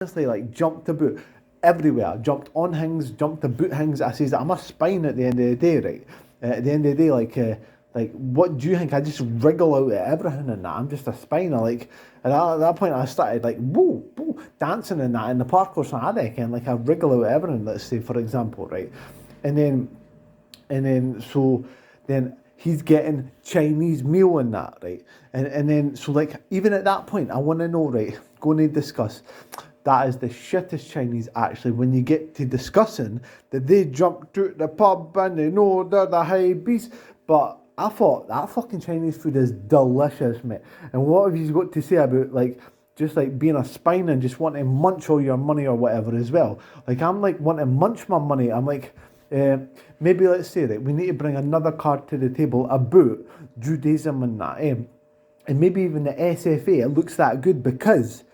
honestly like jumped about everywhere. I jumped on things, jumped about things. I says that I'm a spine at the end of the day, right? At the end of the day, like what do you think? I just wriggle out at everything and that. I'm just a spine. I like at that point I started like whoa, whoa, dancing in that in the park or something. I reckon like I wriggle out at everything. Let's say for example, right? And then so then he's getting Chinese meal and that, right? And then so like even at that point, I want to know, right? Going to discuss. That is the shittest Chinese actually. When you get to discussing that they jumped to the pub and they know they're the high beast, but I thought that fucking Chinese food is delicious, mate. And what have you got to say about like just like being a spine and just wanting to munch all your money or whatever as well? Like I'm like wanting to munch my money. I'm like. Maybe let's say that we need to bring another card to the table about Judaism and that, and maybe even the SFA. It looks that good because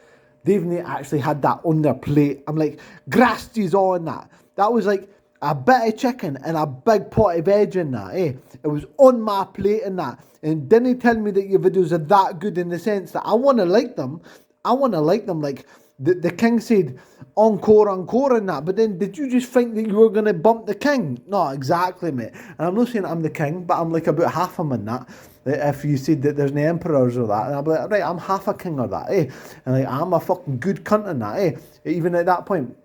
they've not actually had that on their plate. I'm like, grass cheese on that. That was like a bit of chicken and a big pot of veg in that, It was on my plate and that. And didn't tell me that your videos are that good in the sense that I want to like them. I want to like them like. The king said encore and that, but then did you just think that you were going to bump the king? No, exactly, mate. And I'm not saying I'm the king, but I'm like about half him in that. If you said that there's no emperors or that, and I'll be like, right, I'm half a king or that, And like, I'm a fucking good cunt in that, Even at that point,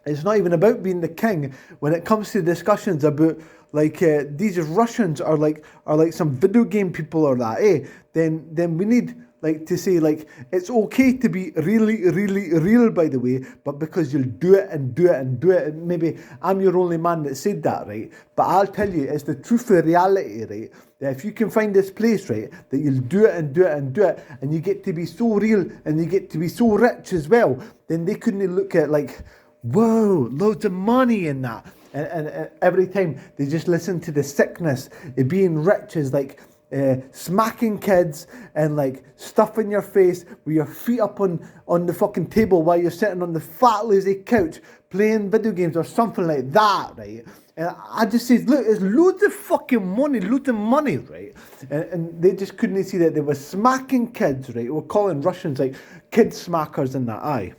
it's not even about being the king. When it comes to discussions about like these Russians are like some video game people or that, Then we need. Like to say like it's okay to be really, really real, by the way, but because you'll do it and do it and do it, and maybe I'm your only man that said that, right? But I'll tell you, it's the truth of reality, right? That if you can find this place, right, that you'll do it and do it and do it, and you get to be so real and you get to be so rich as well, then they couldn't look at like, whoa, loads of money in that. And every time they just listen to the sickness of being rich is like, smacking kids and like stuffing your face with your feet up on the fucking table while you're sitting on the fat lazy couch playing video games or something like that, right? And I just said, look, it's loads of fucking money, right? And they just couldn't see that they were smacking kids, right? We're calling Russians like kid smackers and that, aye.